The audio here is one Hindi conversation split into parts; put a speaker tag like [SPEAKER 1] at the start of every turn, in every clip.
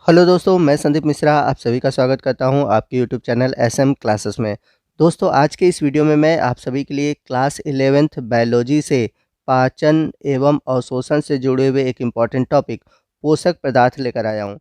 [SPEAKER 1] हेलो दोस्तों, मैं संदीप मिश्रा आप सभी का स्वागत करता हूं आपके यूट्यूब चैनल एसएम क्लासेस में। दोस्तों आज के इस वीडियो में मैं आप सभी के लिए क्लास 11th बायोलॉजी से पाचन एवं अवशोषण से जुड़े हुए एक इम्पॉर्टेंट टॉपिक पोषक पदार्थ लेकर आया हूं।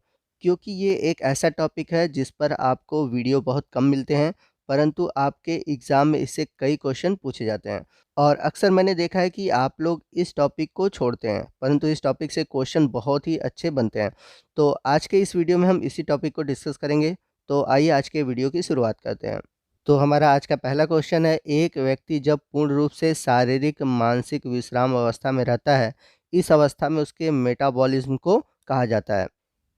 [SPEAKER 1] क्योंकि ये एक ऐसा टॉपिक है जिस पर आपको वीडियो बहुत कम मिलते हैं, परंतु आपके एग्ज़ाम में इससे कई क्वेश्चन पूछे जाते हैं। और अक्सर मैंने देखा है कि आप लोग इस टॉपिक को छोड़ते हैं, परंतु इस टॉपिक से क्वेश्चन बहुत ही अच्छे बनते हैं। तो आज के इस वीडियो में हम इसी टॉपिक को डिस्कस करेंगे। तो आइए आज के वीडियो की शुरुआत करते हैं। तो हमारा आज का पहला क्वेश्चन है, एक व्यक्ति जब पूर्ण रूप से शारीरिक मानसिक विश्राम अवस्था में रहता है, इस अवस्था में उसके मेटाबॉलिज्म को कहा जाता है।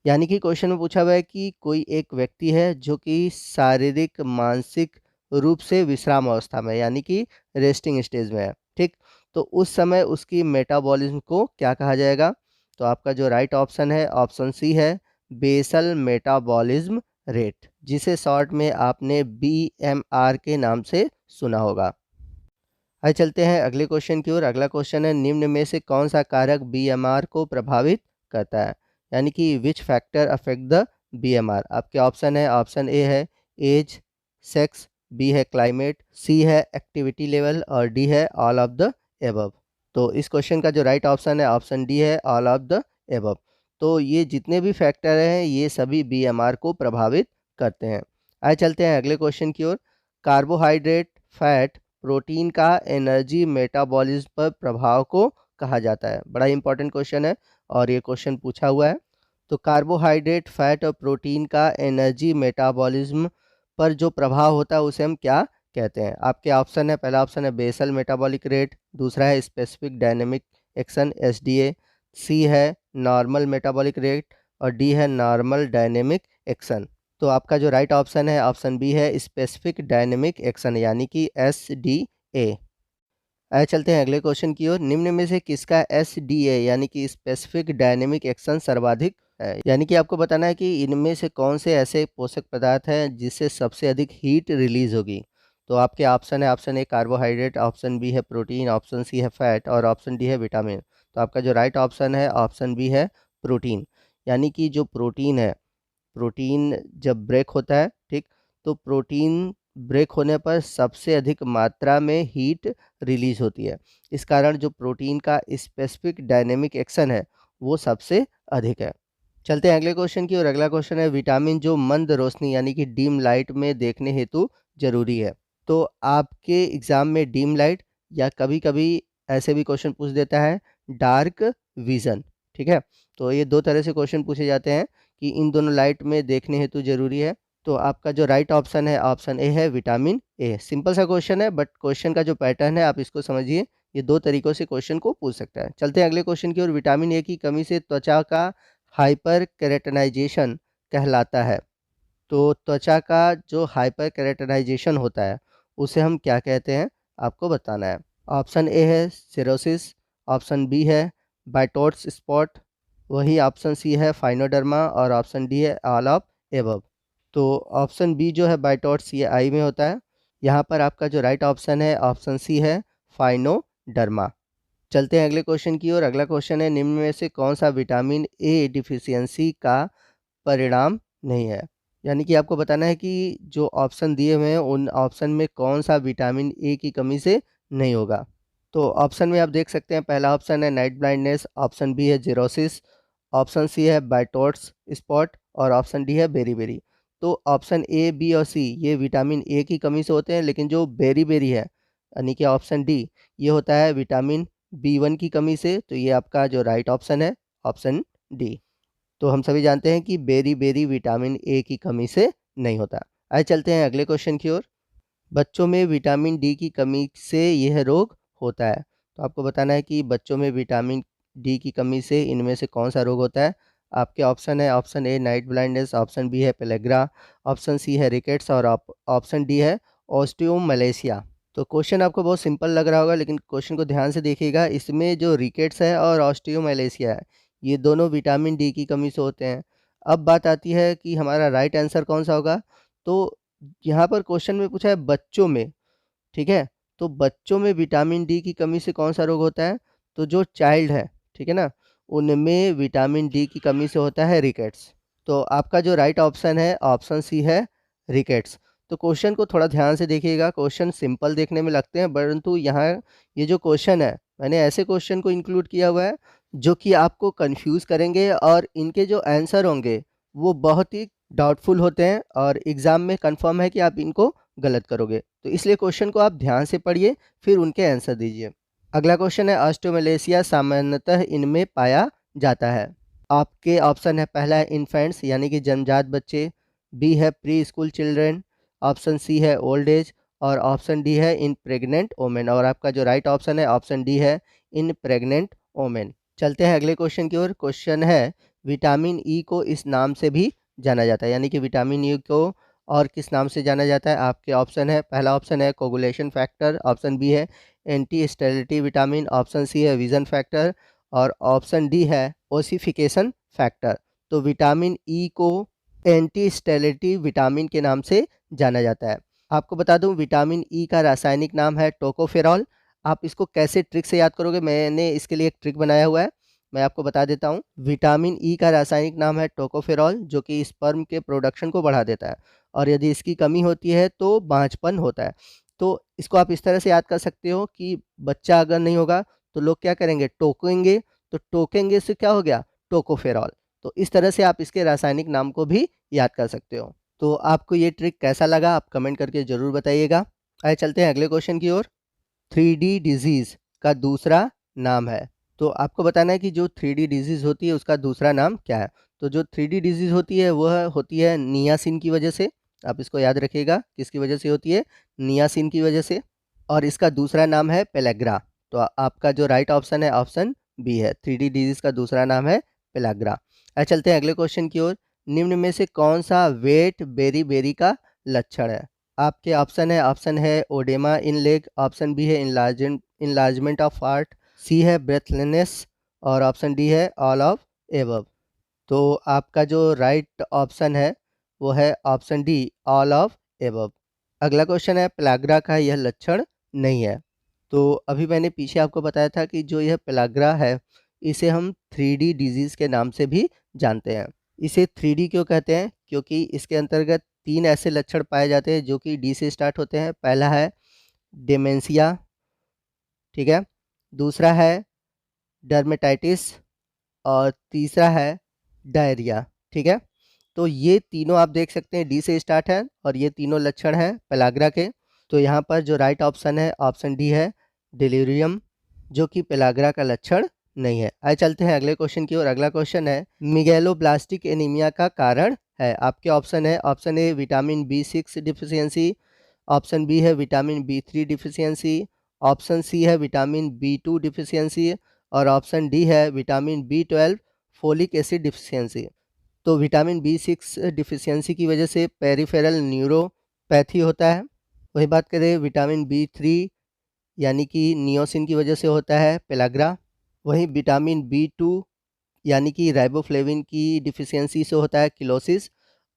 [SPEAKER 1] यानी कि क्वेश्चन में पूछा हुआ है कि कोई एक व्यक्ति है जो कि शारीरिक मानसिक रूप से विश्राम अवस्था में यानी कि रेस्टिंग स्टेज में है, ठीक। तो उस समय उसकी मेटाबॉलिज्म को क्या कहा जाएगा? तो आपका जो राइट ऑप्शन है ऑप्शन सी है, बेसल मेटाबॉलिज्म रेट, जिसे शॉर्ट में आपने बीएमआर के नाम से सुना होगा। आइए चलते हैं अगले क्वेश्चन की ओर। अगला क्वेश्चन है, निम्न में से कौन सा कारक बीएमआर को प्रभावित करता है? यानी कि which factor affect the BMR. आपके ऑप्शन है, ऑप्शन ए है एज, सेक्स, बी है क्लाइमेट, सी है एक्टिविटी लेवल और डी है ऑल ऑफ द एबव। तो इस क्वेश्चन का जो राइट ऑप्शन है ऑप्शन डी है ऑल ऑफ द एबव। तो ये जितने भी फैक्टर हैं ये सभी बीएमआर को प्रभावित करते हैं। आइए चलते हैं अगले क्वेश्चन की ओर। कार्बोहाइड्रेट, फैट, प्रोटीन का एनर्जी मेटाबॉलिज्म पर प्रभाव को कहा जाता है। बड़ा इंपॉर्टेंट क्वेश्चन है और ये क्वेश्चन पूछा हुआ है। तो कार्बोहाइड्रेट, फैट और प्रोटीन का एनर्जी मेटाबॉलिज्म पर जो प्रभाव होता है उसे हम क्या कहते हैं? आपके ऑप्शन है, पहला ऑप्शन है बेसल मेटाबॉलिक रेट, दूसरा है स्पेसिफिक डायनेमिक एक्शन एसडीए, सी है नॉर्मल मेटाबॉलिक रेट और डी है नॉर्मल डायनेमिक एक्शन। तो आपका जो राइट ऑप्शन है ऑप्शन बी है स्पेसिफिक डायनेमिक एक्शन यानी कि एस डी ए। आइए चलते हैं अगले क्वेश्चन की ओर। निम्न में से किसका एस डी ए यानी कि स्पेसिफिक डायनेमिक एक्शन सर्वाधिक है? यानी कि आपको बताना है कि इनमें से कौन से ऐसे पोषक पदार्थ हैं जिससे सबसे अधिक हीट रिलीज होगी। तो आपके ऑप्शन है, option A carbohydrate, option B है प्रोटीन, ऑप्शन सी है फैट और ऑप्शन डी है विटामिन। तो आपका जो राइट ऑप्शन है ऑप्शन बी है प्रोटीन। यानी कि जो प्रोटीन है, प्रोटीन जब ब्रेक होता है, ठीक, तो प्रोटीन ब्रेक होने पर सबसे अधिक मात्रा में हीट रिलीज होती है। इस कारण जो प्रोटीन का स्पेसिफिक डायनेमिक एक्शन है वो सबसे अधिक है। चलते हैं अगले क्वेश्चन की और अगला क्वेश्चन है, विटामिन जो मंद रोशनी यानी कि डीम लाइट में देखने हेतु जरूरी है। तो आपके एग्जाम में डीम लाइट या कभी कभी ऐसे भी क्वेश्चन पूछ देता है डार्क विजन, ठीक है। तो ये दो तरह से क्वेश्चन पूछे जाते हैं कि इन दोनों लाइट में देखने हेतु जरूरी है। तो आपका जो राइट ऑप्शन है ऑप्शन ए है विटामिन ए। सिंपल सा क्वेश्चन है बट क्वेश्चन का जो पैटर्न है आप इसको समझिए, ये दो तरीकों से क्वेश्चन को पूछ सकता है। चलते हैं अगले क्वेश्चन की ओर। विटामिन ए की कमी से त्वचा का हाइपर केरेटिनाइजेशन कहलाता है। तो त्वचा का जो हाइपर केरेटिनाइजेशन होता है उसे हम क्या कहते हैं, आपको बताना है। ऑप्शन ए है सिरोसिस, ऑप्शन बी है बाइटोट्स स्पॉट, वही ऑप्शन सी है फाइनोडर्मा और ऑप्शन डी है ऑल ऑफ एबव। तो ऑप्शन बी जो है बाइटोट्स ये आई में होता है। यहाँ पर आपका जो राइट ऑप्शन है ऑप्शन सी है फाइनोडर्मा। चलते हैं अगले क्वेश्चन की ओर। अगला क्वेश्चन है, निम्न में से कौन सा विटामिन ए डिफिशियंसी का परिणाम नहीं है? यानी कि आपको बताना है कि जो ऑप्शन दिए हुए हैं उन ऑप्शन में कौन सा विटामिन ए की कमी से नहीं होगा। तो ऑप्शन में आप देख सकते हैं, पहला ऑप्शन है नाइट ब्लाइंडनेस, ऑप्शन बी है जीरोसिस, ऑप्शन सी है बाइटोट्स स्पॉट और ऑप्शन डी है बेरी बेरी। तो ऑप्शन ए बी और सी ये विटामिन ए की कमी से होते हैं, लेकिन जो बेरी बेरी है यानी कि ऑप्शन डी ये होता है विटामिन बी1 की कमी से। तो ये आपका जो राइट ऑप्शन है ऑप्शन डी। तो हम सभी जानते हैं कि बेरी बेरी विटामिन ए की कमी से नहीं होता। आइए चलते हैं अगले क्वेश्चन की ओर। बच्चों में विटामिन डी की कमी से यह रोग होता है। तो आपको बताना है कि बच्चों में विटामिन डी की कमी से इनमें से कौन सा रोग होता है। आपके ऑप्शन है, option A night blindness, option B है पेलेग्रा, ऑप्शन सी है रिकेट्स और ऑप्शन डी है ऑस्टियोमलेशिया। तो क्वेश्चन आपको बहुत सिंपल लग रहा होगा, लेकिन क्वेश्चन को ध्यान से देखिएगा। इसमें जो रिकेट्स है और ऑस्टियोमलेशिया है ये दोनों विटामिन डी की कमी से होते हैं। अब बात आती है कि हमारा राइट आंसर कौन सा होगा। तो यहाँ पर क्वेश्चन में पूछा है बच्चों में, ठीक है। तो बच्चों में विटामिन डी की कमी से कौन सा रोग होता है? तो जो चाइल्ड है, ठीक है ना, उनमें विटामिन डी की कमी से होता है रिकेट्स। तो आपका जो राइट ऑप्शन है ऑप्शन सी है रिकेट्स। तो क्वेश्चन को थोड़ा ध्यान से देखिएगा, क्वेश्चन सिंपल देखने में लगते हैं, परंतु यहाँ ये जो क्वेश्चन है मैंने ऐसे क्वेश्चन को इंक्लूड किया हुआ है जो कि आपको कंफ्यूज करेंगे और इनके जो आंसर होंगे वो बहुत ही डाउटफुल होते हैं और एग्ज़ाम में कंफर्म है कि आप इनको गलत करोगे। तो इसलिए क्वेश्चन को आप ध्यान से पढ़िए फिर उनके आंसर दीजिए। अगला क्वेश्चन है ऑस्ट्रोमलेशिया सामान्यतः इनमें पाया जाता है। आपके ऑप्शन है, पहला है इन्फेंट्स यानी कि जन्मजात बच्चे, बी है pre school children, option C है ओल्ड एज और ऑप्शन डी है इन प्रेग्नेंट वोमेन। और आपका जो राइट ऑप्शन है ऑप्शन डी है इन प्रेग्नेंट वोमेन। चलते हैं अगले क्वेश्चन की ओर। क्वेश्चन है विटामिन ई को इस नाम से भी जाना जाता है, यानी कि विटामिन ई को और किस नाम से जाना जाता है। आपके ऑप्शन है, पहला ऑप्शन है कोगुलेशन फैक्टर, ऑप्शन बी है anti sterility vitamin, option C है विजन फैक्टर और ऑप्शन डी है ओसिफिकेशन फैक्टर। तो विटामिन ई को एंटी स्टेरिलिटी विटामिन के नाम से जाना जाता है। आपको बता दूं विटामिन ई का रासायनिक नाम है टोकोफेरॉल। आप इसको कैसे ट्रिक से याद करोगे, मैंने इसके लिए एक ट्रिक बनाया हुआ है, मैं आपको बता देता हूं। विटामिन ई का रासायनिक नाम है टोकोफेरॉल जो कि स्पर्म के प्रोडक्शन को बढ़ा देता है और यदि इसकी कमी होती है तो बांझपन होता है। तो इसको आप इस तरह से याद कर सकते हो कि बच्चा अगर नहीं होगा तो लोग क्या करेंगे, टोकेंगे, तो टोकेंगे से क्या हो गया, टोकोफेरॉल। तो इस तरह से आप इसके रासायनिक नाम को भी याद कर सकते हो। तो आपको ये ट्रिक कैसा लगा आप कमेंट करके ज़रूर बताइएगा। आइए चलते हैं अगले क्वेश्चन की ओर। 3D डिजीज़ का दूसरा नाम है। तो आपको बताना है कि जो 3D डिजीज़ होती है उसका दूसरा नाम क्या है। तो जो 3D डिजीज़ होती है वह होती है नियासिन की वजह से। आप इसको याद रखिएगा, किसकी वजह से होती है, नियासिन की वजह से। और इसका दूसरा नाम है पेलेग्रा। तो आपका जो राइट ऑप्शन है ऑप्शन बी है, 3D डिजीज़ का दूसरा नाम है पेलेग्रा। अब चलते हैं अगले क्वेश्चन की ओर। निम्न में से कौन सा वेट बेरी का लक्षण है। आपके ऑप्शन है ओडेमा इन लेग, ऑप्शन बी है इनलार्जमेंट ऑफ हार्ट, सी है ब्रेथलेसनेस और ऑप्शन डी है ऑल ऑफ एबव। तो आपका जो राइट ऑप्शन है वो है option D all of above. अगला क्वेश्चन है पेलाग्रा का यह लक्षण नहीं है। तो अभी मैंने पीछे आपको बताया था कि जो यह पेलाग्रा है इसे हम 3D डिजीज़ के नाम से भी जानते हैं। इसे 3D क्यों कहते हैं, क्योंकि इसके अंतर्गत 3 ऐसे लक्षण पाए जाते हैं जो कि डी से स्टार्ट होते हैं। पहला है डेमेंशिया, ठीक है, दूसरा है डर्मेटाइटिस और तीसरा है डायरिया, ठीक है। तो ये तीनों आप देख सकते हैं डी से स्टार्ट है और ये तीनों लक्षण हैं पेलाग्रा के। तो यहाँ पर जो राइट ऑप्शन है ऑप्शन डी है डिलीरियम, जो कि पेलाग्रा का लक्षण नहीं है। आइए चलते हैं अगले क्वेश्चन की ओर। अगला क्वेश्चन है मिगेलोब्लास्टिक एनीमिया का कारण है। आपके ऑप्शन है, option A vitamin B6 deficiency, option B है vitamin B3 deficiency, option C है विटामिन B2 डिफिशियंसी और ऑप्शन डी है vitamin B12 folic acid deficiency. तो विटामिन B6 डिफिशियंसी की वजह से पेरिफेरल न्यूरोपैथी होता है। वही बात करें विटामिन B3 यानी कि नियोसिन की वजह से होता है पेलाग्रा। वहीं विटामिन B2 यानी कि राइबोफ्लेविन की डिफिशियंसी से होता है किलोसिस।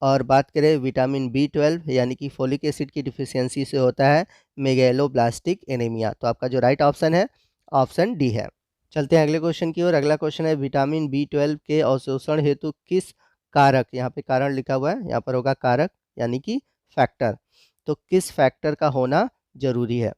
[SPEAKER 1] और बात करें विटामिन B12 यानी कि फोलिक एसिड की डिफिशियंसी से होता है मेगेलोब्लास्टिक एनीमिया। तो आपका जो राइट ऑप्शन है ऑप्शन डी है। चलते हैं अगले क्वेश्चन की ओर। अगला क्वेश्चन है विटामिन B12 के अवशोषण हेतु किस कारक, यहाँ पे कारण लिखा हुआ है, यहाँ पर होगा कारक यानी कि फैक्टर। तो किस फैक्टर का होना जरूरी है।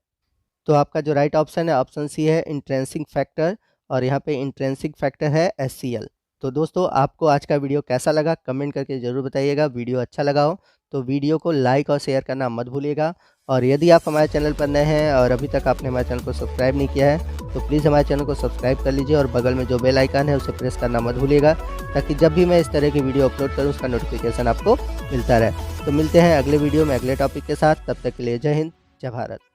[SPEAKER 1] तो आपका जो राइट ऑप्शन है ऑप्शन सी है इंट्रेंसिक फैक्टर और यहाँ पे इंट्रेंसिक फैक्टर है HCl। तो दोस्तों आपको आज का वीडियो कैसा लगा कमेंट करके ज़रूर बताइएगा। वीडियो अच्छा लगा हो तो वीडियो को लाइक और शेयर करना मत भूलिएगा। और यदि आप हमारे चैनल पर नए हैं और अभी तक आपने हमारे चैनल को सब्सक्राइब नहीं किया है तो प्लीज़ हमारे चैनल को सब्सक्राइब कर लीजिए और बगल में जो बेल आइकन है उसे प्रेस करना मत भूलिएगा, ताकि जब भी मैं इस तरह की वीडियो अपलोड करूँ उसका नोटिफिकेशन आपको मिलता रहे। तो मिलते हैं अगले वीडियो में अगले टॉपिक के साथ, तब तक के लिए जय हिंद, जय भारत।